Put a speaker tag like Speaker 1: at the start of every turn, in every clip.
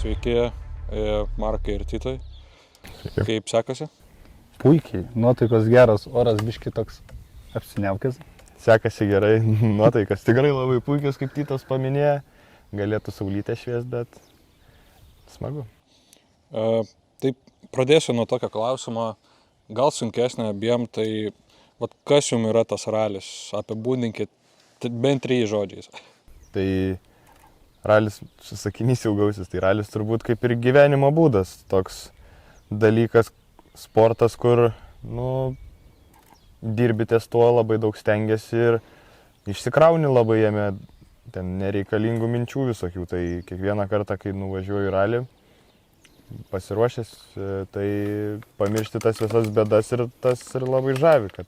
Speaker 1: Sveiki, Markai ir Titai. Kaip sekasi?
Speaker 2: Puikiai, nuotaikos geros, oras biški toks apsiniaukęs.
Speaker 3: Sekasi gerai, nuotaikas tikrai labai puikios, kaip Titas paminėjo. Galėtų saulytę švies, bet smagu.
Speaker 1: Taip, pradėsiu nuo tokio klausimo, gal sunkesnė abiem, tai kas jums yra tas ralis? Apibūdinkit bent 3 žodžiais.
Speaker 3: Tai ralis, sakinys ilgausis, tai ralis turbūt kaip ir gyvenimo būdas. Toks dalykas, sportas, kur, dirbi ties tuo, labai daug stengiasi ir išsikrauni labai jame, ten nereikalingų minčių visokių. Tai kiekvieną kartą, kai nuvažiuoju į ralį, pasiruošęs, tai pamiršti tas visas bėdas ir tas ir labai žavi, kad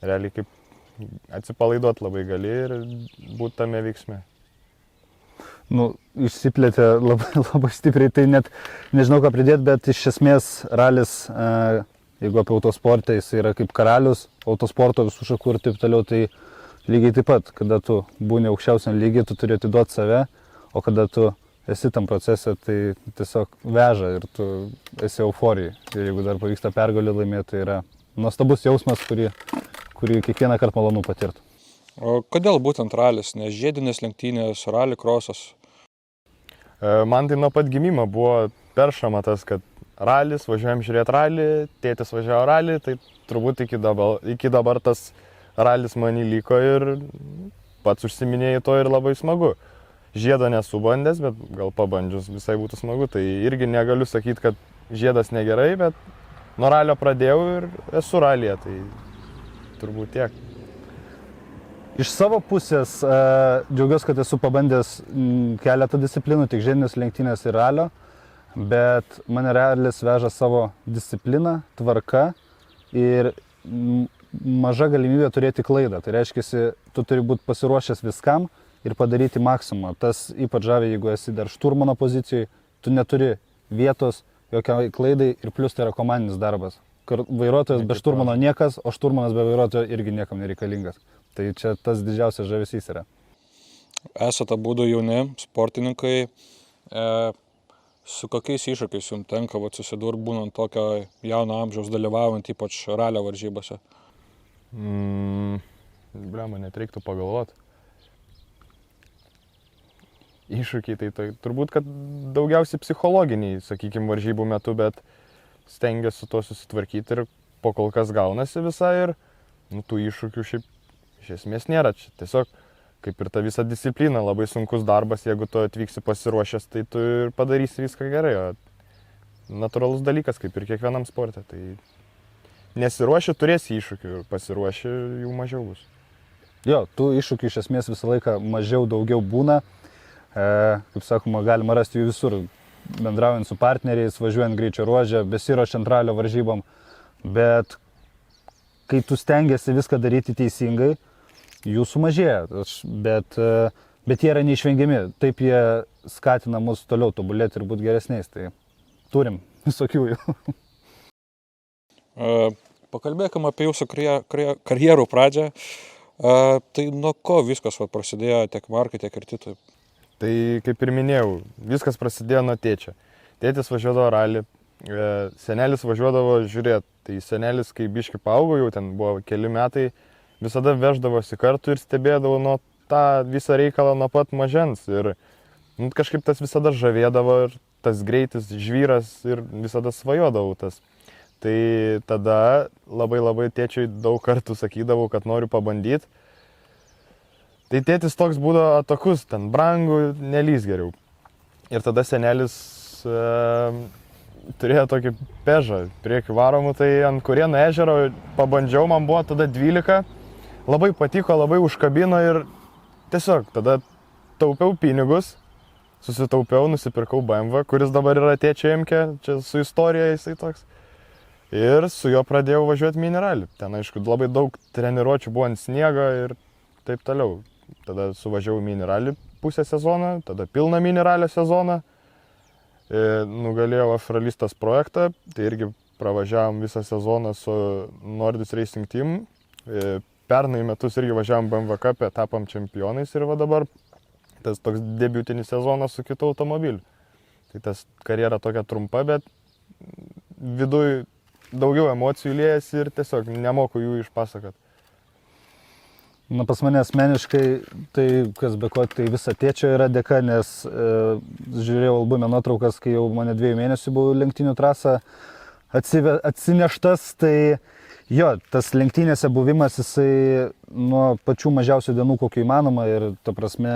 Speaker 3: realiai kaip atsipalaiduot labai gali ir būti tame veiksme.
Speaker 2: Išsiplėtė labai stipriai, tai net nežinau ką pridėti, bet iš esmės ralis, jeigu apie autosportą, jis yra kaip karalius, autosporto visų šakų ir taip toliau, tai lygiai taip pat, kada tu būni aukščiausiam lygiai, tu turi atiduoti save, o kada tu esi tam procese, tai tiesiog veža ir tu esi euforijai. Ir jeigu dar pavyksta pergalį laimėti, tai yra nuostabus jausmas, kurį kiekvieną kartą malonu patirti.
Speaker 1: O kodėl būtent ralis, nes žiedinės lenktynės, rally krosas?
Speaker 3: Man tai nuo pat gimimo buvo peršama tas, kad ralis, važiuojam žiūrėti ralį, tėtis važiavo ralį, tai turbūt iki dabar tas ralis man įliko ir pats užsiminėjai to ir labai smagu. Žiedo nesu bandęs, bet gal pabandžius visai būtų smagu, tai irgi negaliu sakyti, kad žiedas negerai, bet nuo ralio pradėjau ir esu ralyje, tai turbūt tiek.
Speaker 2: Iš savo pusės džiaugiuosi, kad esu pabandęs keletą disciplinų, tik žiedinės lenktynės ir ralio, bet mane ralis veža savo discipliną, tvarka ir maža galimybė turėti klaidą. Tai reiškia, tu turi būti pasiruošęs viskam ir padaryti maksimumą. Tas ypač žavi, jeigu esi dar šturmano pozicijoje, tu neturi vietos jokiai klaidai ir plus tai yra komandinis darbas. Vairuotojas be šturmano niekas, o šturmanas be vairuotojo irgi niekam nereikalingas. Tai čia tas didžiausias žavesys yra.
Speaker 1: Esate abudu jauni sportininkai. Su kokiais iššūkiais jums tenka susidurti būnant tokio jauno amžiaus dalyvaujant ypač ralio varžybose?
Speaker 3: Net reiktų pagalvoti. Iššūkiai tai turbūt, kad daugiausiai psichologiniai, sakykime, varžybų metu, bet stengiasi su to susitvarkyti ir po kol kas gaunasi visai ir tų iššūkių šiaip iš esmės nėra. Čia tiesiog kaip ir ta visa disciplina, labai sunkus darbas, jeigu tu atvyksi pasiruošęs, tai tu ir padarysi viską gerai. O natūralus dalykas, kaip ir kiekvienam sporte. Tai nesiruoši, turėsi iššūkių ir pasiruoši, jų mažiau bus.
Speaker 2: Jo, tų iššūkių iš esmės visą laiką mažiau daugiau būna. Kaip sakoma, galima rasti jų visur, bendraujant su partneriais, važiuojant greičio ruože, besiruošiant ralio varžybom. Bet kai tu stengiasi viską daryti teisingai, jų sumažėja. Bet jie yra neišvengiami. Taip jie skatina mus toliau tobulėti ir būti geresniais. Tai turim visokių jų.
Speaker 1: Pakalbėkime apie jūsų karjerų pradžią. Tai nuo ko viskas prasidėjo tiek Markai, tiek ir Titui?
Speaker 3: Tai kaip ir minėjau, viskas prasidėjo nuo tėčio. Tėtis važiuodavo ralį, senelis važiuodavo žiūrėti. Tai senelis, kai biški paaugo, jau ten buvo keli metai, visada veždavosi kartu ir stebėdavo nuo tą visą reikalą nuo pat mažens. Ir kažkaip tas visada žavėdavo ir tas greitis, žvyras ir visada svajodavau tas. Tai tada labai tėčiui daug kartų sakydavau, kad noriu pabandyti. Tai tėtis toks būdavo atokus, ten brangų, nelys geriau. Ir tada senelis turėjo tokį pežą priekį varomų, tai ant Kurėno ežero pabandžiau, man buvo tada 12, labai patiko, labai užkabino ir tiesiog tada taupiau pinigus, susitaupiau, nusipirkau BMW, kuris dabar yra tėčio Imke, čia su istorija jisai toks. Ir su juo pradėjau važiuoti mini ralį. Ten aišku labai daug treniruočių buvo ant sniego ir taip toliau. Tada suvažiavau mini ralį pusę sezoną, tada pilną mini ralio sezoną. Nugalėjau F-ralistas projektą, tai irgi pravažiavom visą sezoną su Nordis Racing Team. Pernai metus irgi važiavom BMW Cup, tapom čempionais ir va dabar tas toks debiutinis sezonas su kitu automobiliu. Tai tas karjera tokia trumpa, bet viduj daugiau emocijų liejasi ir tiesiog nemoku jų išpasakot.
Speaker 2: Na, pas mane asmeniškai, tai kas be ko, tai visa tėčio yra dėka, nes žiūrėjau albume nuotraukas, kai jau mane 2 mėnesių buvo lenktynių trasą atsineštas, tai jo, tas lenktynėse buvimas, jisai nuo pačių mažiausių dienų, kokiu įmanoma, ir ta prasme,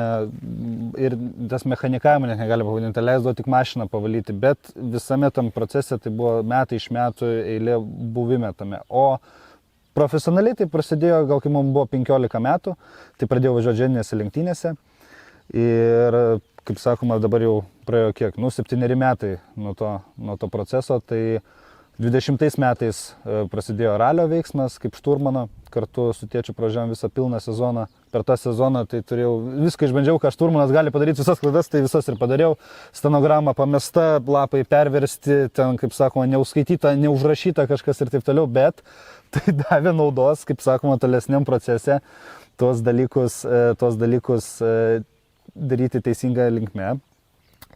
Speaker 2: ir tas mechanikavimo net negali pavadinti, leisdavo tik mašiną pavalyti, bet visame tam procese tai buvo metai iš metų eilė buvime tame. O profesionaliai tai prasidėjo, gal kai mums buvo 15 metų, tai pradėjau važiuoti žiedinėse lenktynėse ir, kaip sakoma, dabar jau praėjo kiek, 7 metai nuo to proceso, tai 20 metais prasidėjo ralio veiksmas kaip šturmano, kartu su tėčiu pražiūrėjom visą pilną sezoną. Per tą sezoną tai turėjau, viską išbandžiau, ką šturmanas gali padaryti, visas klaidas, tai visas ir padariau. Stenogramą pamesta, lapai perversti, ten, kaip sakoma, neužskaityta, neužrašyta kažkas ir taip toliau, bet tai davė naudos, kaip sakoma, tolesniam procese tuos dalykus daryti teisingą linkme.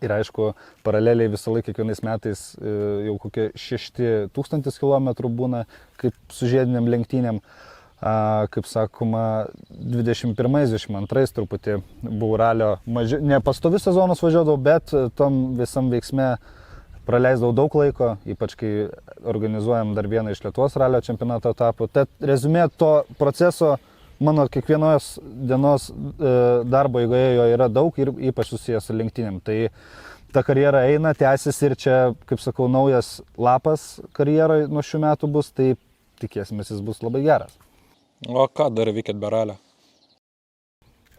Speaker 2: Ir aišku, paraleliai visą laiką kiekvienais metais jau kokie 6000 km būna kaip su žiediniam lenktynėm. Kaip sakoma, 21-22 truputį buvo ralio, ne pastovius sezonus važiuodavau, bet tom visam veiksme praleisdavau daug laiko, ypač kai organizuojam dar vieną iš Lietuvos ralio čempionato etapų. Tad rezumė to proceso mano kiekvienos dienos darbo eigoje jo yra daug ir ypač susijęs su lenktynėm. Tai ta karjera eina, tęsis ir čia, kaip sakau, naujas lapas karjerai nuo šių metų bus, tai tikėsimės jis bus labai geras.
Speaker 1: O ką dar veikėt be ralio?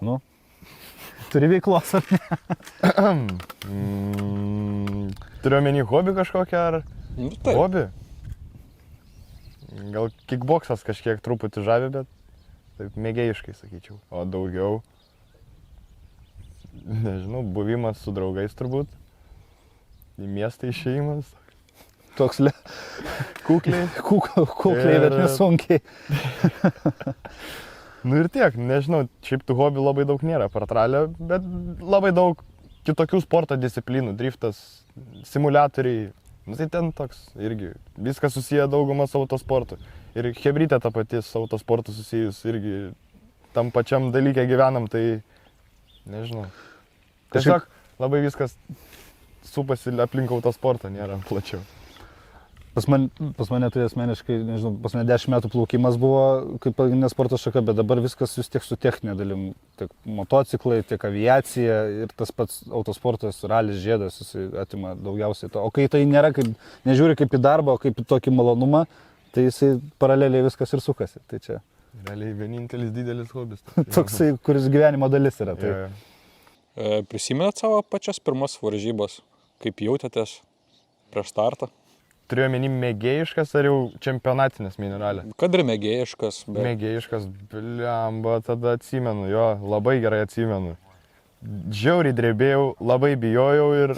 Speaker 2: Nu, turi veiklos ar ne?
Speaker 3: Turiu omeny hobį kažkokią ar
Speaker 1: Nu, taip.
Speaker 3: hobį? Gal kickboksas kažkiek truputį žavi, bet taip mėgėjiškai sakyčiau. O daugiau, nežinau, buvimas su draugais turbūt. Į miestą išėjimas.
Speaker 2: Toks
Speaker 3: Kukliai.
Speaker 2: kukliai, bet nesunkiai.
Speaker 3: Nu ir tiek, nežinau, šiaip tų hobių labai daug nėra per ralį, bet labai daug kitokių sporto disciplinų, driftas, simuliatoriai. Nu tai ten toks irgi, viskas susiję daugumą su autosportu. Ir hebrytė ta pati su autosportu susijus irgi tam pačiam dalyke gyvenam, tai nežinau. Tiesiog labai viskas supasi aplink autosportą, nėra plačiau.
Speaker 2: Pas mane tai asmeniškai, nežinau, pas mane 10 metų plaukimas buvo kaip pagrindinė sporto šaka, bet dabar viskas vis tiek su techninė dalim. Tiek motociklai, tiek aviacija ir tas pats autosportas, ralis, žiedas, jis atima daugiausiai to. O kai tai nėra, kaip, nežiūri kaip į darbą, o kaip į tokį malonumą, tai jisai paraleliai viskas ir sukasi. Tai čia
Speaker 3: Realiai vienintelis didelis hobis.
Speaker 2: toksai, kuris gyvenimo dalis yra. Tai.
Speaker 3: Jo.
Speaker 1: Prisimenat savo pačias pirmas varžybas? Kaip jautėtės prieš startą?
Speaker 3: Turėjau omeny mėgėjiškas ar jau čempionatinės miniralė?
Speaker 1: Kad ir mėgėjiškas, bet...
Speaker 3: Mėgėjiškas, bliamba, tada atsimenu, jo, labai gerai atsimenu. Žiauriai drebėjau, labai bijojau ir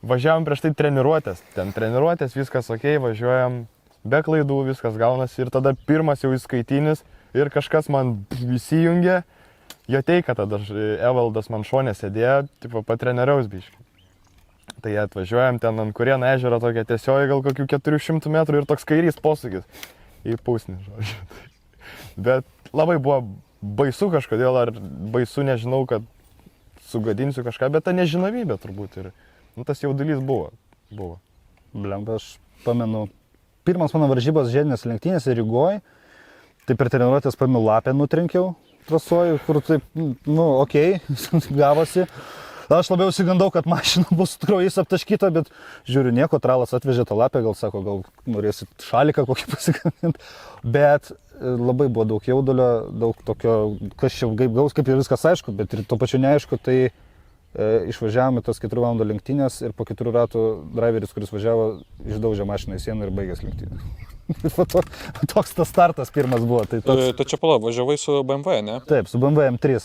Speaker 3: važiavom prieš tai treniruotės. Ten treniruotės, viskas ok, važiuojam be klaidų, viskas gaunasi ir tada pirmas jau įskaitinis ir kažkas man įsijungė. Jo teika tada Evaldas man šonė sėdėjo, tipo patreneriaus biškai. Tai atvažiuojam ten ant Kurieno ežero tokia tiesioji gal kokių 400 metrų ir toks kairys posūkis į pusnį, žodžiu. Bet labai buvo baisu kažkodėl, ar baisu nežinau, kad sugadinsiu kažką, bet ta nežinomybė turbūt ir tas jaudulys buvo.
Speaker 2: Blemba, aš pamenu, pirmas mano varžybos žiedinės lenktynės Rygoj, tai per treniruotės paėmiau lapę, nutrenkiau trasoj, kur taip, okei, gavosi. Aš labiau įsigandau, kad mašina bus kraujais aptaškyta, bet žiūriu, nieko, tralas atvežė tą lapę, gal sako, gal norėsit šaliką kokį pasigaminti. Bet labai buvo daug jaudulio, daug tokio, kas čia kaip gaus, kaip ir viskas aišku, bet ir tuo pačiu neaišku, tai išvažiavome tas 4 valandų lenktynės ir po 4 ratų driveris, kuris važiavo, išdaužė mašiną į sieną ir baigęs lenktynės. Toks tas startas pirmas buvo. Tai
Speaker 1: čia pala, važiavai su BMW, ne?
Speaker 2: Taip, su BMW M3,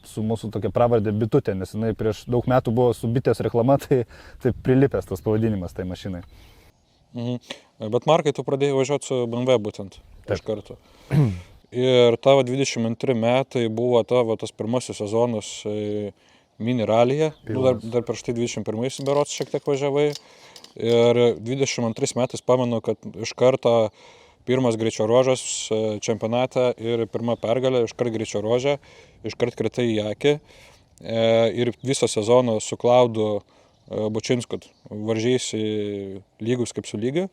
Speaker 2: su mūsų tokia pravardė Bitutė, nes jinai prieš daug metų buvo su bitės reklama, tai prilipęs tas pavadinimas tai mašinai.
Speaker 1: Bet Markai, tu pradėjai važiuoti su BMW būtent iš karto. Ir tavo 22 metai buvo tavo tas pirmasis sezonas mini ralyje, dar prieš tai 21 berods šiek tiek važiavai. Ir 22 metais pamenu, kad iš karto pirmas greičio ruožas čempionate ir pirma pergalė, iškart greičio ruožė, iškart kritai į akį. Ir visą sezoną su Klaudu Bučinsku varžysi lygus kaip su lygiu.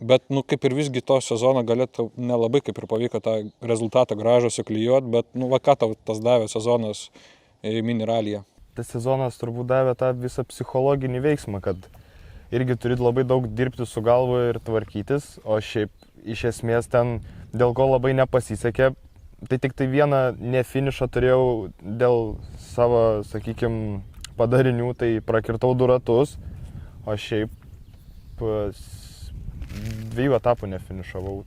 Speaker 1: Bet, kaip ir visgi to sezono galėtų nelabai kaip ir pavyko tą rezultatą gražą suklijuoti, bet, ką tau tas davė sezonas mini ralyje?
Speaker 3: Tas sezonas turbūt davė tą visą psichologinį veiksmą, kad irgi turi labai daug dirbti su galva ir tvarkytis, o šiaip iš esmės ten dėl ko labai nepasisekė, tai tik tai vieną nefinišą turėjau dėl savo, sakykime, padarinių, tai prakirtau 2 ratus, o šiaip 2 etapų nefinišavau.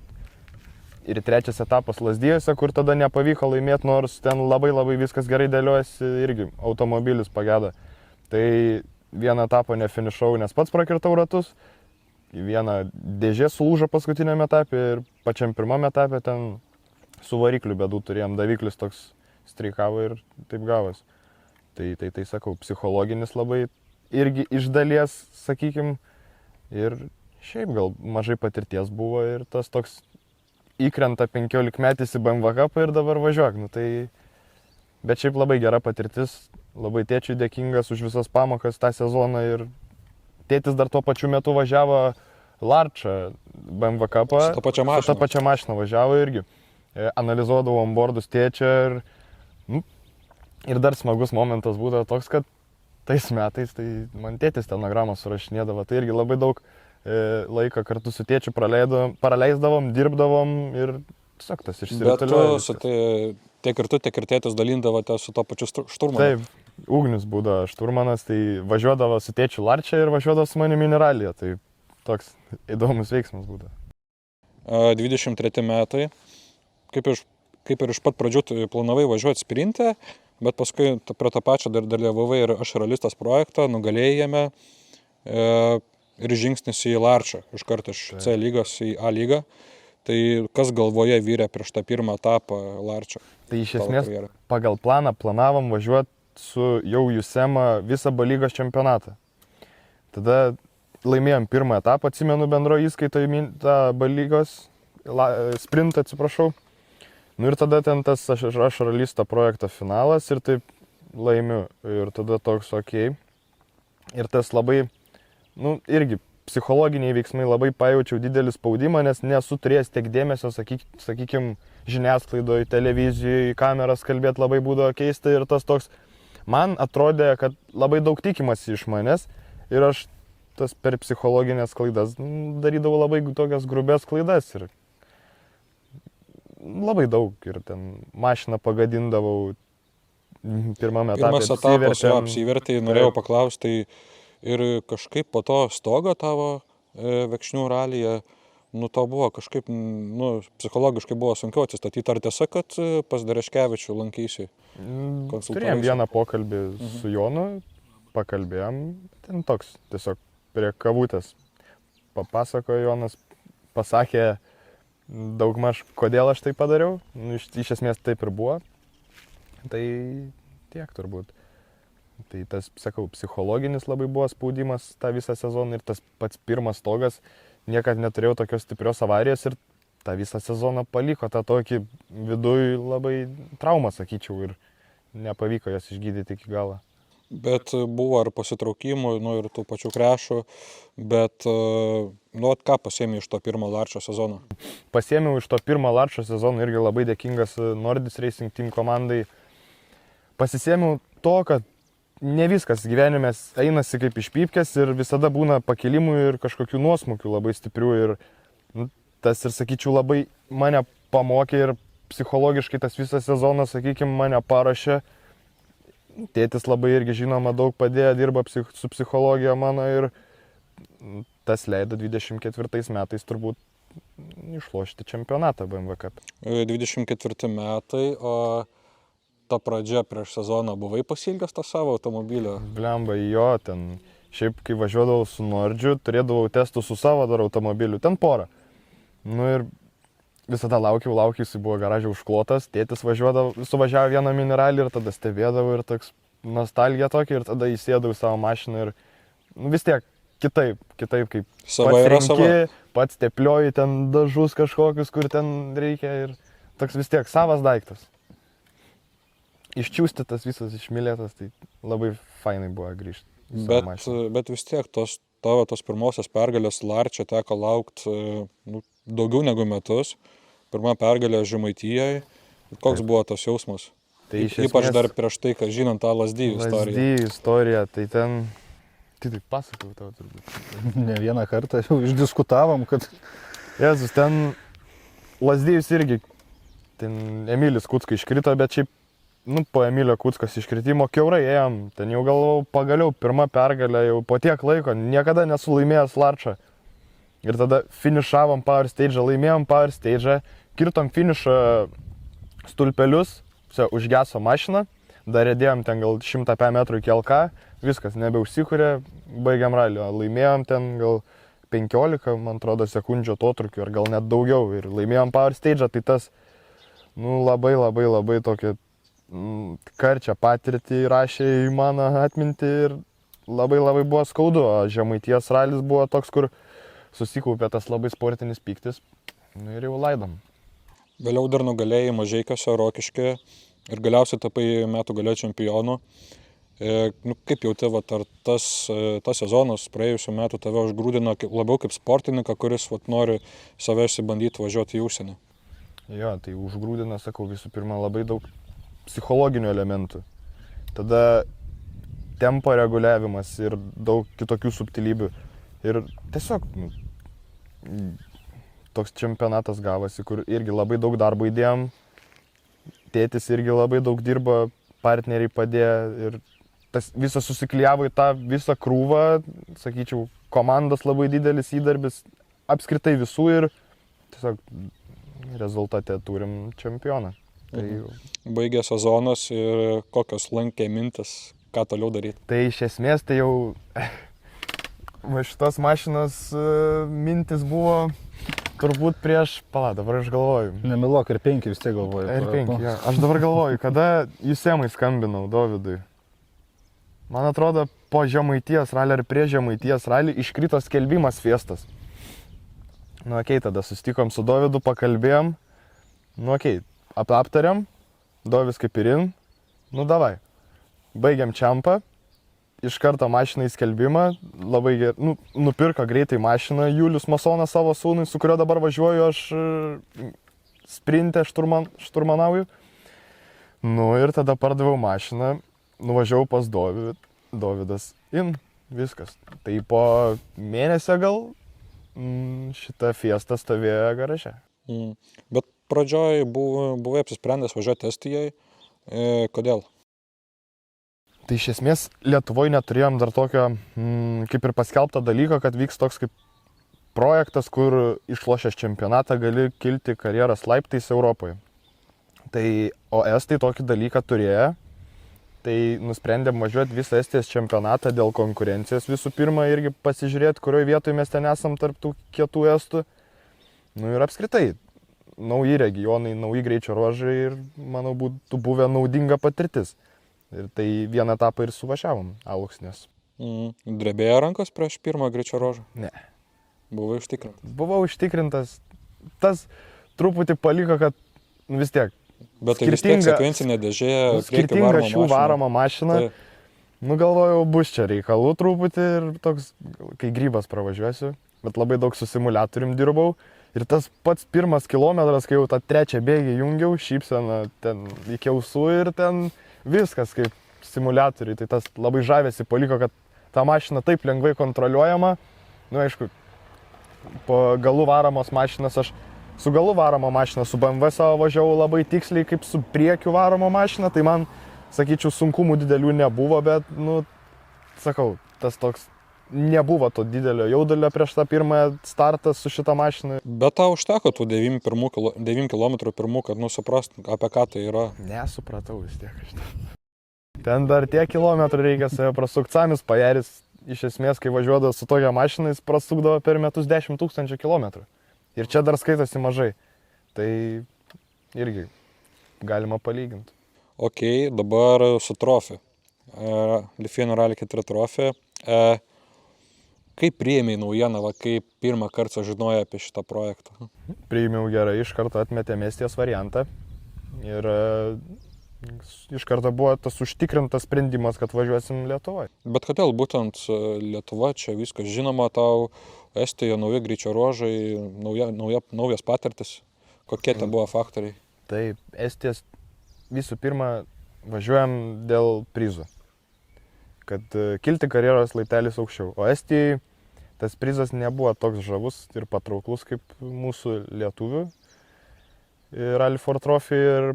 Speaker 3: Ir 3 etapas Lazdijose, kur tada nepavyko laimėti, nors ten labai viskas gerai dėliojasi, irgi automobilis pageda. Tai 1 etapą nefinišavau, nes pats prakirtau ratus, 1 dėžė sulūžo paskutiniame etape ir pačiam pirmame etape ten su varikliu bėdų turėjom, daviklis toks streikavo ir taip gavos. Tai sakau, psichologinis labai irgi iš dalies, sakykim, ir šiaip gal mažai patirties buvo ir tas toks įkrenta 15 metis į BMW Cupą ir dabar važiuok. Bet šiaip labai gera patirtis, labai tėčiui dėkingas už visas pamokas tą sezoną ir tėtis dar tuo pačiu metu važiavo Larčą BMW Cupą.
Speaker 1: Su ta
Speaker 3: pačia mašina važiavo irgi. Analizuodavo onboardus tėčio ir dar smagus momentas būdavo toks, kad tais metais tai man tėtis stenogramą surašinėdavo, tai irgi labai daug laiką kartu su tėčiu praleisdavom, dirbdavom ir tiesiog tas išsirutuliojo.
Speaker 1: Bet tiek ir tu, tiek ir tėtis dalindavote su to pačiu šturmanu.
Speaker 3: Taip, Ugnius būdavo šturmanas, tai važiuodavo su tėčiu Larčia ir važiuodavo su manimi mini ralyje, tai toks įdomus veiksmas būdavo.
Speaker 1: 23 metai, kaip ir iš pat pradžių planavai važiuoti sprinte, bet paskui prie to pačio dar dalyvavai ir aš realistas projektą, nugalėjai jame. Ir žingsnis į Larčą, iš karto iš C lygos į A lygą. Tai kas galvoje vyrė prieš tą pirmą etapą Larčą?
Speaker 3: Tai iš esmės pagal planą planavom važiuoti su jau Jusema visą B lygos čempionatą. Tada laimėjom pirmą etapą, atsimenu bendro įskaito į tą B lygos sprintą, atsiprašau. Ir tada ten tas aš realisto projekto finalas ir taip laimiu. Ir tada toks okei. Ir tas labai irgi psichologiniai veiksmai labai pajaučiau didelį spaudimą, nes nesu turėjęs tiek dėmesio, sakykime, žiniasklaidoje, televizijoje, į kameras kalbėti labai būdavo keista ir tas toks, man atrodė, kad labai daug tikimasi iš manęs ir aš tas per psichologinės klaidas darydavau labai tokias grubės klaidas ir labai daug ir ten mašiną pagadindavau pirmame etape.
Speaker 1: Pirmas etapas apsivertė, norėjau paklausti, ir kažkaip po to stogo tavo Vekšnių ralyje, to buvo kažkaip, psichologiškai buvo sunkiau atsistatyti. Ar tiesa, kad pas Dereškevičių lankysi?
Speaker 3: Turėjom vieną pokalbį su Jonu, pakalbėjom, ten toks tiesiog prie kavutės papasakojo Jonas, pasakė daugmaž, kodėl aš tai padariau, iš esmės taip ir buvo, tai tiek turbūt. Tai tas, sakau, psichologinis labai buvo spaudimas tą visą sezoną ir tas pats pirmas stogas, niekad neturėjau tokios stiprios avarijos ir tą visą sezoną paliko tą tokį viduj labai traumą, sakyčiau, ir nepavyko jas išgydyti iki galo.
Speaker 1: Bet buvo ir pasitraukimų, ir tų pačių krešų, bet ką pasiėmė iš to pirmo Larčio sezono?
Speaker 3: Pasiėmiau iš to pirmo Larčio sezono irgi labai dėkingas Nordis Racing Team komandai. Pasisėmiau to, kad ne viskas gyvenime einasi kaip iš pypkės ir visada būna pakilimų ir kažkokių nuosmukių labai stiprių ir tas ir, sakyčiau, labai mane pamokė ir psichologiškai tas visas sezonas, sakykime, mane parašė. Tėtis labai irgi, žinoma, daug padėjo, dirba su psichologija mano ir tas leido 24 metais turbūt išlošti čempionatą BMW Cup.
Speaker 1: 24 metai, o ta pradžia prieš sezoną buvai pasiilgęs to savo automobilio?
Speaker 3: Blemba, jo, ten šiaip kai važiuodavau su Nordžiu, turėdavau testų su savo dar automobiliu, ten porą. Ir visada laukiau, jis buvo garaže užklotas, tėtis suvažiavo vieną mineralį ir tada stebėdavau ir toks nostalgija tokia ir tada įsėdau į savo mašiną ir vis tiek kitaip kaip pats teplioji ten dažus kažkokius, kur ten reikia ir toks vis tiek savas daiktas. Iščiūstytas visas, išmylėtas, tai labai fainai buvo grįžti.
Speaker 1: Bet vis tiek tos pirmosios pergalės Larčio teko laukti daugiau negu metus. Pirma pergalė Žemaitijai. Koks buvo tas jausmas?
Speaker 3: Tai
Speaker 1: ypač dar prieš tai, kad žinant tą Lazdijų istoriją.
Speaker 3: Lazdijų istoriją, tai ten... Tai pasakau tau turbūt.
Speaker 2: Ne vieną kartą jau išdiskutavom, kad...
Speaker 3: Jėzus, ten Lazdijus irgi, ten Emilis Kucka iškrito, bet šiaip, po Emilio Kuckos iškritimo kiaurai ėjom. Ten jau galvau, pagaliau pirma pergalė, jau po tiek laiko, niekada nesu laimėjęs Larčą. Ir tada finišavom Power Stage, laimėjom Power Stage, kirtom finišą stulpelius, užgeso mašiną, dar dėjom ten gal 100 metrų iki LK, viskas, nebeužsikūrė, baigiam ralį, laimėjom ten gal 15, man atrodo, sekundžių atotrukį, ar gal net daugiau, ir laimėjom Power Stage, tai tas, labai tokia karčią patirtį rašė į mano atmintį ir labai buvo skaudu, o Žemaitijos ralis buvo toks, kur susikaupė tas labai sportinis pyktis, ir jau laidom.
Speaker 1: Vėliau dar nugalėjai Mažeikiuose, Rokiškyje ir galiausiai tapai metų gale čempionu. Kaip jauti, ar tas sezonas praėjusių metų tave užgrūdino labiau kaip sportininką, kuris nori save išsibandyti važiuoti į užsienį?
Speaker 3: Jo, tai užgrūdina, sakau, visų pirma, labai daug psichologinių elementų. Tada tempo reguliavimas ir daug kitokių subtilybių. Ir tiesiog toks čempionatas gavosi, kur irgi labai daug darbo įdėjom. Tėtis irgi labai daug dirbo, partneriai padėjo ir tas visas susiklijavo į tą visą krūvą, sakyčiau, komandos labai didelis įdarbis, apskritai visų ir tiesiog rezultate turim čempioną. Tai...
Speaker 1: Baigė sezonas ir kokios lankė mintis, ką toliau daryti?
Speaker 3: Tai iš esmės tai jau šitos mašinos mintis buvo turbūt prieš, dabar aš galvoju.
Speaker 2: Nemilok, ir 5 vis tiek galvoju.
Speaker 3: Ir 5, ja. Aš dabar galvoju, kada Jusemai skambinau Dovydui. Man atrodo, po Žemaitijos ralį ar prie Žemaitijos ralį iškrito skelbimas Fiestas. Tada susitikom su Dovydu, pakalbėjom. Aptarėm, Dovis kaip ir in. Davai. Baigiam čempą. Iš karto mašiną į skelbimą, labai gerai, nupirko greitai mašiną Julius Masonas savo sūnui, su kurio dabar važiuoju, aš sprinte šturmanauju. Ir tada pardaviau mašiną, nuvažiavau pas Dovydas, viskas. Tai po mėnesio gal šita Fiesta stovėjo garaže.
Speaker 1: Bet pradžioj buvai apsisprendęs važiuoti Estijai, kodėl?
Speaker 3: Tai iš esmės Lietuvoje neturėjom dar tokio, kaip ir paskelbto dalyko, kad vyks toks kaip projektas, kur išlošęs čempionatą gali kilti karjeros laiptais Europoje. O Estai tokį dalyką turėjo, tai nusprendėm važiuoti visą Estijos čempionatą dėl konkurencijos visų pirma irgi pasižiūrėti, kurioje vietoje mes ten esam tarp tų kietų Estų. Ir apskritai, nauji regionai, nauji greičio ruožai ir, manau, būtų buvę naudinga patirtis. Ir tai vieną etapą ir suvažiavom, Aluksnės.
Speaker 1: Drebėjo rankos prieš pirmą greičio ruožą?
Speaker 3: Ne.
Speaker 1: Buvai užtikrintas?
Speaker 3: Buvau užtikrintas. Tas truputį paliko, kad vis tiek.
Speaker 1: Bet tai vis tiek sekvencinė dėžė,
Speaker 3: skirtinga šių varoma mašina. Galvojau, bus čia reikalų truputį ir toks, kai grybas pravažiuosiu, bet labai daug su simuliatorium dirbau. Ir tas pats pirmas kilometras, kai jau tą trečią bėgį jungiau, šypseną ten iki ausų ir ten viskas kaip simuliatoriai, tai tas labai žavėsi paliko, kad ta mašina taip lengvai kontroliuojama. Aišku, po galų varomos mašinas aš su galų varoma mašina, su BMW savo važiavau labai tiksliai kaip su priekiu varoma mašina, tai man, sakyčiau, sunkumų didelių nebuvo, bet, sakau, tas toks nebuvo to didelio jaudulio prieš tą pirmąją startą su šitą mašiną.
Speaker 1: Bet tau užteko tų 9 km pirmų, kad suprast, apie ką tai yra?
Speaker 3: Nesupratau vis tiek. Ten dar tiek kilometrų reikia save prasukti. Samis Pajeris, iš esmės, kai važiuodavo su tokia mašina, jis prasukdavo per metus 10 000 kilometrų. Ir čia dar skaitosi mažai. Tai irgi galima palyginti.
Speaker 1: Ok, dabar su trofė. Lithuania Rally 4 trofė. Kaip priėmė naujieną, kaip pirmą kartą sužinojo apie šitą projektą?
Speaker 3: Priėmiau gerai, iš karto atmetėm Estijos variantą ir iš karto buvo tas užtikrintas sprendimas, kad važiuosim Lietuvoje.
Speaker 1: Bet kodėl būtent Lietuva, čia viskas žinoma tau, Estijoje nauji greičio ruožai, naujas patirtis, kokie ten buvo faktoriai?
Speaker 3: Taip, Estijos visų pirma važiuojam dėl prizų, kad kilti karjeros laitelis aukščiau, o Estijai tas prizas nebuvo toks žavus ir patrauklus kaip mūsų lietuvių Rally 4 Trophy ir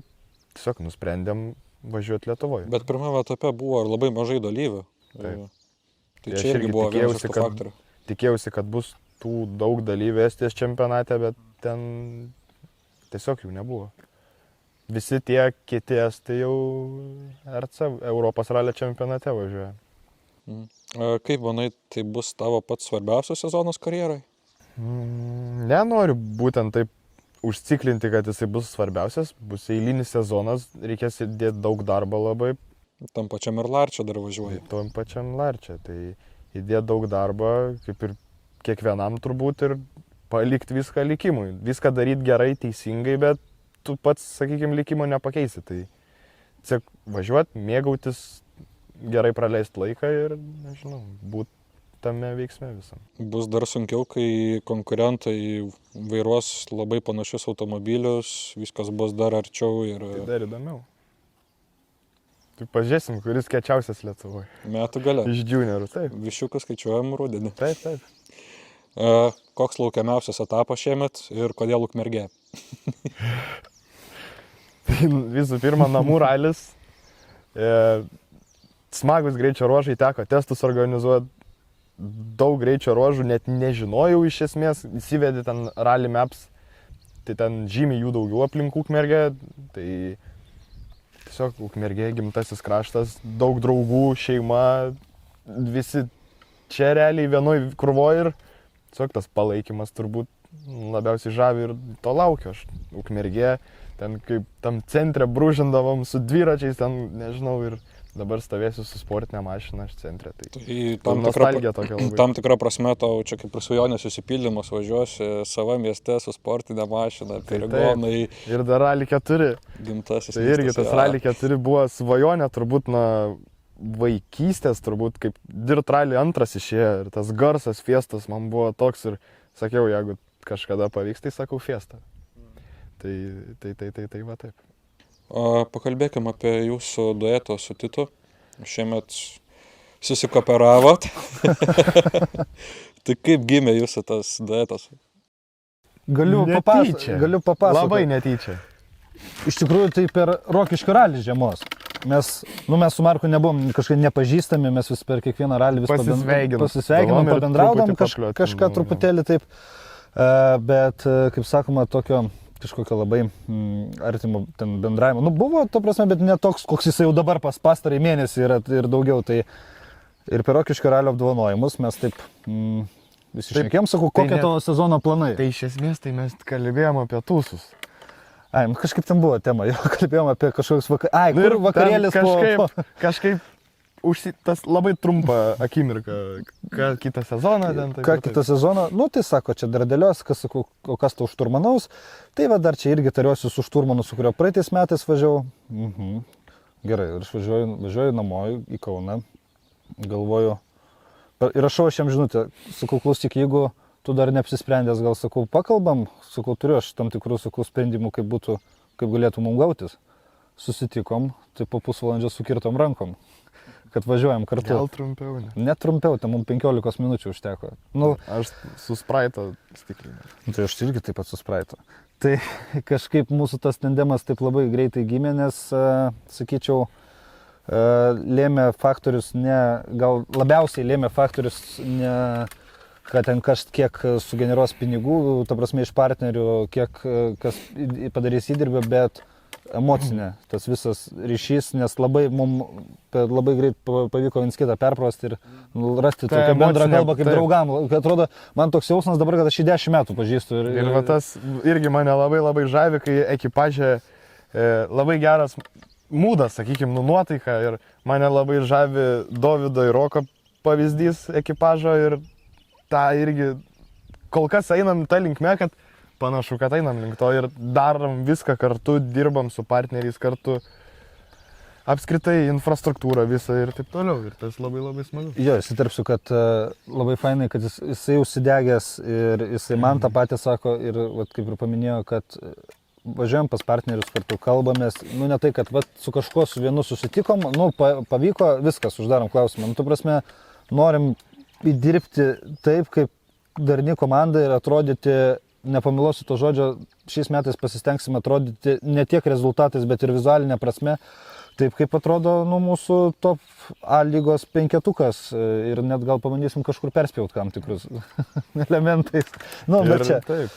Speaker 3: tiesiog nusprendėm važiuoti Lietuvoje.
Speaker 1: Bet pirmame etape buvo ir labai mažai dalyvių.
Speaker 3: Taip.
Speaker 1: Tai čia irgi buvo vienas iš tų faktorių.
Speaker 3: Tikėjausi, kad bus tų daug dalyvių Estijos čempionate, bet ten tiesiog jų nebuvo. Visi tie kiti estai jau RC, Europos ralio čempionate važiuoja.
Speaker 1: Kaip manai, tai bus tavo pats svarbiausias sezonas karjerai?
Speaker 3: Nenoriu būtent taip užciklinti, kad jisai bus svarbiausias, bus eilinis sezonas, reikės įdėti daug darbo labai.
Speaker 1: Tam pačiam ir Larčia dar važiuoja.
Speaker 3: Tam pačiam Larčia, tai įdėti daug darbo, kaip ir kiekvienam turbūt, ir palikti viską likimui. Viską daryti gerai, teisingai, bet tu pats, sakykime, likimo nepakeisi. Tai tiesiog važiuoti, mėgautis, gerai praleisti laiką ir, nežinau, būti tame veiksme visam.
Speaker 1: Bus dar sunkiau, kai konkurentai vairuos labai panašius automobilius, viskas bus dar arčiau ir...
Speaker 3: Tai dar įdomiau. Tai pažiūrėsim, kuris kiečiausias Lietuvoje.
Speaker 1: Metų gale.
Speaker 3: Iš juniorų, taip.
Speaker 1: Viščiukus skaičiuojam rudenį.
Speaker 3: Taip, taip.
Speaker 1: Koks laukiamiausias etapas šiemet ir kodėl Ukmergė?
Speaker 3: Visų pirma, namų ralis. Smagus greičio ruožai, teko testus organizuoti. Daug greičio ruožų, net nežinojau iš esmės, įsivedė ten Rally Maps, tai ten žymiai jų daugiau aplink Ukmergę, tai tiesiog Ukmergė gimtasis kraštas, daug draugų, šeima, visi čia realiai vienoj krūvoj ir tiesiog tas palaikymas turbūt labiausiai žavi ir to laukiu aš. Ukmergė, ten kaip tam centre brūžindavom su dviračiais, ten nežinau ir... Dabar stovėsiu su sportinė mašina aš centre. Tai
Speaker 1: tam tikra prasme tau čia kaip ir svajonės susipildymas, važiuosi savo mieste su sportinė mašina, perigonai.
Speaker 3: Ir dar Rally 4.
Speaker 1: Gimtasis.
Speaker 3: Tai irgi tas Rally 4 buvo svajonė turbūt nuo vaikystės, turbūt kaip Dirt Rally 2 išėjo ir tas garsas fiestas man buvo toks ir sakiau, jeigu kažkada pavyks, tai sakau fiesta. Tai va taip.
Speaker 1: Pakalbėkime apie jūsų dueto su Titu. Šiemet susikooperavot. Tai kaip gimė jūsų tas duetas?
Speaker 2: Galiu papasakoti.
Speaker 3: Labai netyčia.
Speaker 2: Iš tikrųjų, tai per Rokiškio ralį žiemos. Mes su Marku nebuvom kažkaip nepažįstami, mes vis per kiekvieną ralį pasisveikinom, pabendraudom, kažką truputėlį taip. Bet, kaip sakoma, tokio... kažkokio labai artimo ten bendravimo. Buvo, to prasme, bet ne toks, koks jisai jau dabar pastarąjį mėnesį yra ir daugiau. Tai ir per Rokiškio ralio apdovanojimus mes taip visi šnekėjom, sakau, kokie tavo sezono planai.
Speaker 3: Tai iš esmės tai mes kalbėjom apie tūsus.
Speaker 2: Kažkaip ten buvo tema, jau kalbėjom apie kažkokius vakarėlis
Speaker 3: kažkaip tas labai trumpą akimirką, kitą sezoną ten.
Speaker 2: Kitą sezoną, tai sako, čia dar dėlios, o kas tau šturmanaus, tai va dar čia irgi tariuosi su šturmanu, su kurio praeitais metais važiavau. Gerai, ir aš važiuoju namo į Kauną, galvoju, ir rašau aš jam žinutę, sakau, klausyk, jeigu tu dar neapsisprendęs, gal sakau, pakalbam, sakau, turiu aš tam tikrų, sakau, sprendimų, kaip galėtų mums gautis. Susitikom, tai po pusvalandžio sukirtom rankom. Kad važiuojam kartu.
Speaker 3: Gal trumpiau, ne?
Speaker 2: Net trumpiau, tai mums 15 minučių užteko.
Speaker 3: Aš su Sprite stiklinė.
Speaker 2: Tai aš irgi taip pat su Sprite. Tai kažkaip mūsų tas tandemas taip labai greitai gimė, nes, sakyčiau, lėmė faktorius gal labiausiai lėmė faktorius ne, kad ten kažkiek sugeneruos pinigų, ta prasme iš partnerių, kiek kas padarys įdirbio, bet emocinė, tas visas ryšys, nes labai greit pavyko viens kitą perprasti ir rasti tokią bendrą kalbą kaip draugam. Atrodo, man toks jausmas dabar, kad aš jį 10 metų pažįstu.
Speaker 3: Ir va tas irgi mane labai žavi, kai ekipažė labai geras mūdas, sakykime, nuotaika ir mane labai žavi Dovydo ir Roko pavyzdys ekipažo ir tą irgi kol kas einam tą linkme, kad panašu, kad einam link to ir darom viską kartu, dirbam su partneriais kartu, apskritai infrastruktūrą visą ir taip toliau. Ir tas labai smagu.
Speaker 2: Jo, įsiterpsiu, kad labai fainai, kad jisai užsidegęs ir jisai man tą patį sako ir vat, kaip ir paminėjo, kad važiuojam pas partnerius kartu, kalbamės, ne tai, kad vat, su kažkuo su vienu susitikom, pavyko, viskas, uždarom klausimą. Tu prasme, norim įdirbti taip, kaip darni komanda ir atrodyti, nepamilosiu to žodžio, šiais metais pasistengsime atrodyti ne tiek rezultatais, bet ir vizualinė prasme, taip kaip atrodo mūsų top A lygos penketukas ir net gal pabandysim kažkur perspjauti kam tikrus elementais. Bet čia.
Speaker 3: Taip.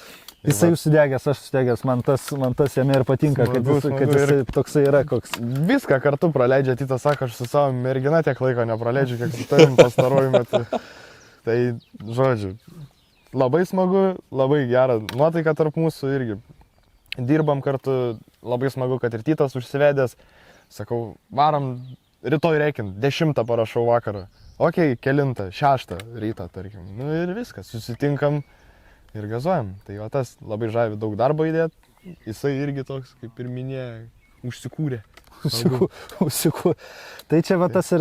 Speaker 2: Jisai užsidegęs, aš užsidegęs, man tas jame ir patinka, kad jisai toksai yra koks.
Speaker 3: Viską kartu praleidžia, Tita sako, aš su savo mergina tiek laiko nepraleidžiu, kiek su tavim pastaruoju metu. Tai, žodžiu, labai smagu, labai gera nuotaika tarp mūsų irgi. Dirbam kartu, labai smagu, kad ir Titas užsivedęs. Sakau, varam, rytoj reikin, 10 parašau vakarą. Ok, 9, 6 rytą, tarkim. Ir viskas, susitinkam ir gazuojam. Tai va tas labai žavi daug darbo įdėt. Jisai irgi toks, kaip ir minėjo, užsikūrė.
Speaker 2: Tai čia va tas,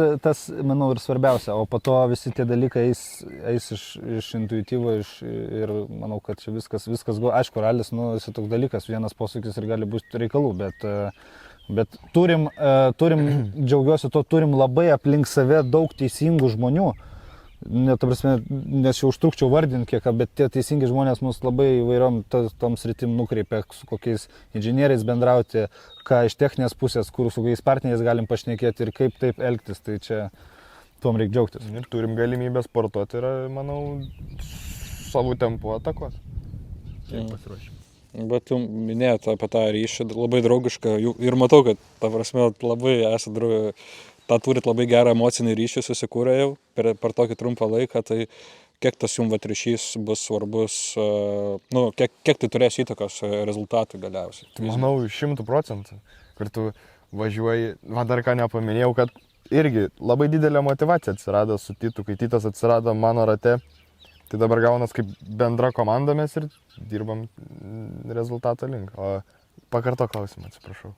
Speaker 2: manau, ir svarbiausia, o po to visi tie dalykai eis iš intuityvo ir manau, kad čia viskas aišku, ralis, jis toks dalykas, vienas posūkis ir gali būti reikalų, bet turim, džiaugiuosi to, turim labai aplink save daug teisingų žmonių. Nes jau užtrukčiau vardinti kiek, bet tie teisingi žmonės mus labai įvairiom tom sritim nukreipia, su kokiais inžinieriais bendrauti, ką iš techninės pusės, kur su kokiais partneriais galim pašnekėti ir kaip taip elgtis, tai čia tuom reikia džiaugtis.
Speaker 3: Ir turim galimybę sportuoti ir, manau, savo tempu atakos. Taip pasiruošim.
Speaker 1: Bet tu minėjote apie tą ryšį, labai draugišką ir matau, kad ta prasme labai esate draugai. tą turit labai gerą emocinį ryšį susikūrę jau per tokį trumpą laiką, tai kiek tas jums ryšys bus svarbus, kiek tai turės įtakos rezultatui galiausiai?
Speaker 3: Manau, 100%, kur tu važiuoji, man dar ką nepaminėjau, kad irgi labai didelė motyvacija atsirado su Titu, kai Titas atsirado mano rate, tai dabar gaunas kaip bendra komanda mes ir dirbam rezultato link. O pakarto klausimą, atsiprašau.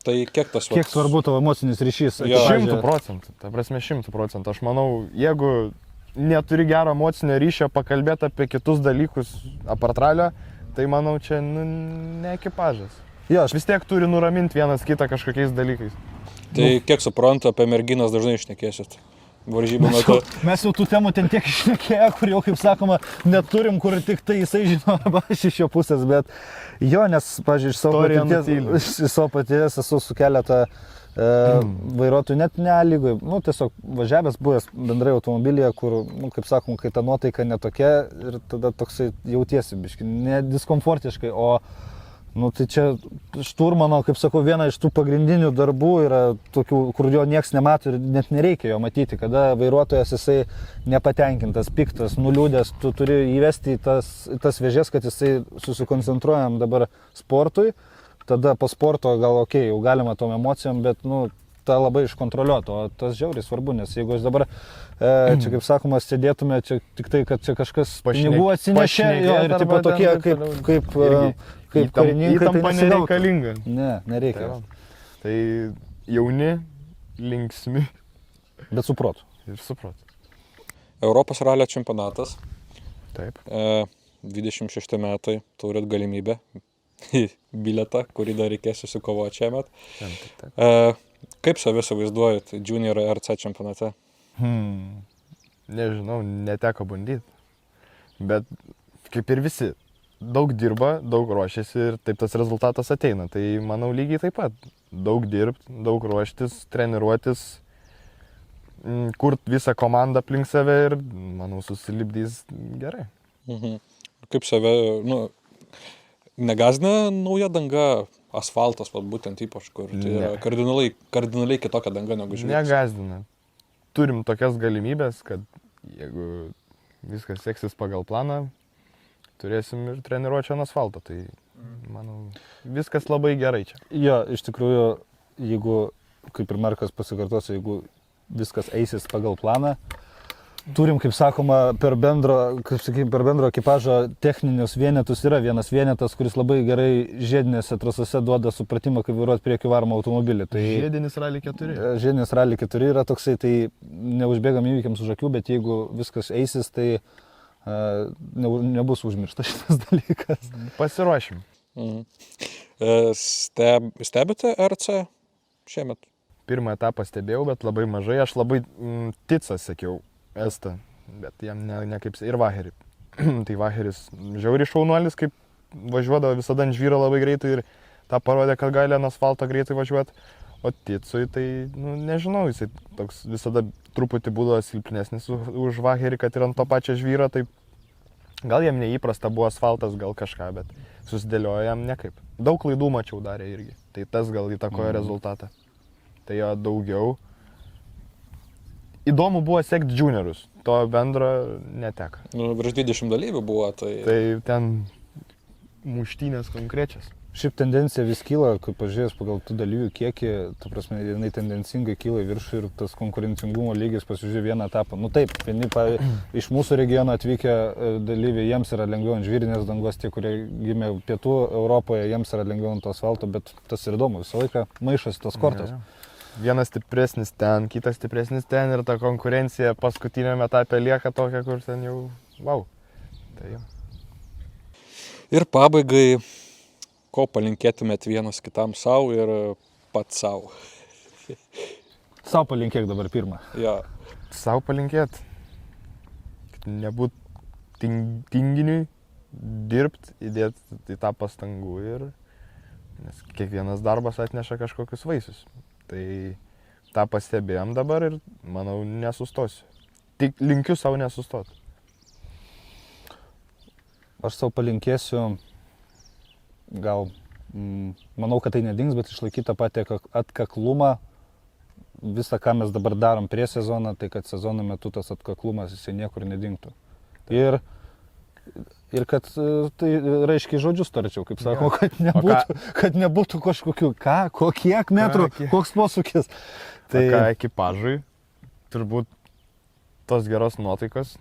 Speaker 1: Tai kiek tas
Speaker 2: Kiek svarbu tavo emocinis ryšys?
Speaker 3: 100%, ta prasme 100%. Aš manau, jeigu neturi gero emocinio ryšio pakalbėti apie kitus dalykus apartralio, tai manau čia ne ekipažas. Vis tiek turi nuraminti vienas kitą kažkokiais dalykais.
Speaker 1: Tai kiek suprantu, apie merginas dažnai išnekėsit? Varžybų metu.
Speaker 2: Mes jau tų temų ten tiek išnekėję, kur jau, kaip sakoma, neturim, kur tik tai jisai žino, arba aš iš jo pusės, bet jo, nes, pažiūrėjau, iš savo paties esu su keletą vairuotojų net ne lygoj, tiesiog važiavęs, buvęs bendrai automobilyje, kur, kaip sakom, kai ta nuotaika netokia ir tada toksai jautiesi biškai, nediskomfortiškai, tai čia šturmano, kaip sakau, viena iš tų pagrindinių darbų yra tokių, kur jo nieks nemato ir net nereikia jo matyti, kada vairuotojas jisai nepatenkintas, piktas, nuliūdęs, tu turi įvesti į tas vėžės, kad jisai susikoncentruojam dabar sportui, tada po sporto gal jau galima tom emocijom, bet tą labai iškontroliuoti, o tas žiauriai svarbu, nes jeigu aš dabar, čia kaip sakoma, sėdėtume, čia tik tai, kad čia kažkas pinigų atsinešė ir tipo tokie kaip karininkai,
Speaker 3: įtampa nereikalinga.
Speaker 2: Ne, nereikia.
Speaker 3: Tai jauni, linksmi.
Speaker 2: Bet su protu.
Speaker 3: Ir su protu.
Speaker 1: Europos ralio čempionatas.
Speaker 3: Taip.
Speaker 1: 26 metai turit galimybę į bilietą, kurį dar reikės susikovoti šiemet.
Speaker 3: Taip.
Speaker 1: Kaip save įsivaizduojat junior RC čempionate?
Speaker 3: Nežinau, neteko bandyti. Bet kaip ir visi, daug dirba, daug ruošiasi ir taip tas rezultatas ateina. Tai manau lygiai taip pat. Daug dirbti, daug ruoštis, treniruotis, kurt visą komandą aplink save ir, manau, susilipdys gerai.
Speaker 1: Kaip save, negazina nauja danga asfaltas, vat, būtent ypač, kur tai yra kardinaliai kitokia danga negu žvėris.
Speaker 3: Negazdina. Turim tokias galimybės, kad jeigu viskas seksis pagal planą, turėsim ir treniruočio ant asfalto. Tai, manau, viskas labai gerai čia.
Speaker 2: Jo, iš tikrųjų, jeigu, kaip ir Markas pasikartosiu, jeigu viskas eisis pagal planą, turim, kaip sakoma, per bendro ekipažo techninius vienetus yra vienas vienetas, kuris labai gerai žiedinėse trasose duoda supratimą, kaip vairuoti priekį varomą automobilį. Tai
Speaker 3: Žiedinis Rally 4.
Speaker 2: Žiedinis Rally 4 yra toksai, tai neužbėgam įvykiams už akių, bet jeigu viskas eisis, tai nebus užmirštas šitas dalykas.
Speaker 3: Pasiruošim.
Speaker 1: Stebite RC šiemet?
Speaker 3: Pirmą etapą stebėjau, bet labai mažai. Aš labai Ticą sekiau, Estą, bet jam ne kaip ir Vaherį. Tai Vaheris žiauriai šaunuolis, kaip važiuodavo visada ant žvyro labai greitai ir tą parodė, kad gali ant asfalto greitai važiuoti. O Ticui tai, nežinau, jisai toks visada truputį būdavo silpnesnis už Vaherį, kad ir ant to pačio žvyro, tai gal jam neįprasta buvo asfaltas, gal kažką, bet susidėliojo jam nekaip. Daug klaidų mačiau darė irgi, tai tas gal įtakojo rezultatą. Tai jo daugiau. Įdomu buvo sekti juniorus, to bendro neteko.
Speaker 1: Virš 20 dalyvių buvo, tai...
Speaker 3: Tai ten muštynės konkrečios.
Speaker 2: Šiaip tendencija vis kyla, kaip pažiūrėjus pagal tų dalyvių kiekį, ta prasme, jinai tendencingai kyla į viršų ir tas konkurencingumo lygis pasižiūrėjo vieną etapą. Taip, vieni iš mūsų regiono atvykę dalyviai, jiems yra lengviau ant žvyrinės dangos, tie, kurie gimė pietų Europoje, jiems yra lengviau ant to asfalto, bet tas ir įdomu, visą laiką maišosi tos kortos.
Speaker 3: Vienas stipresnis ten, kitas stipresnis ten ir ta konkurencija paskutinėme etape lieka tokia, kur ten jau, wow. Tai jau.
Speaker 1: Ir pabaigai, ko palinkėtumėt vienas kitam savo ir pats savo?
Speaker 2: Sau palinkėk dabar pirmą.
Speaker 1: Ja.
Speaker 3: Sau palinkėt, kad nebūt tinginiui, dirbti, įdėti į tą pastangų ir nes kiekvienas darbas atneša kažkokius vaisius. Tai tą pastebėjom dabar ir manau nesustosiu. Tik linkiu savo nesustoti.
Speaker 2: Aš savo palinkėsiu, gal, manau, kad tai nedings, bet išlaikyti tą patį atkaklumą. Visą, ką mes dabar darom prie sezono, tai kad sezono metu tas atkaklumas jisai niekur nedingtų. Ir kad tai raiškiai žodžius tarčiau, kaip sakoma, kad nebūtų kažkokių, kiek metrų, koks posūkis.
Speaker 3: Tai ką ekipažui, turbūt tos geros nuotaikos,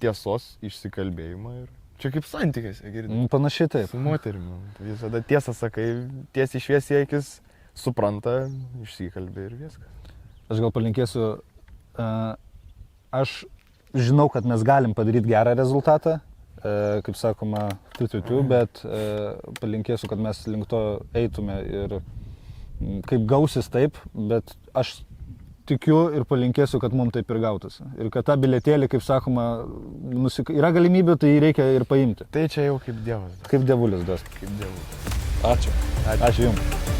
Speaker 3: tiesos, išsikalbėjimo ir čia kaip santykiuose, girdėjai.
Speaker 2: Panašiai taip.
Speaker 3: Su moterimi. Visada tiesą sakai, tiesiai šviesiai akis, supranta, išsikalbė ir viskas.
Speaker 2: Aš gal palinkėsiu, aš žinau, kad mes galim padaryti gerą rezultatą, kaip sakoma, bet palinkėsiu, kad mes link to eitume ir kaip gausis taip, bet aš tikiu ir palinkėsiu, kad mums taip ir gautųsi. Ir kad tą bilietėlį, kaip sakoma, yra galimybių, tai jį reikia ir paimti.
Speaker 3: Tai čia jau kaip dievas.
Speaker 2: Kaip dievulis duos.
Speaker 3: Kaip dievulis.
Speaker 1: Ačiū.
Speaker 2: Ačiū Jums.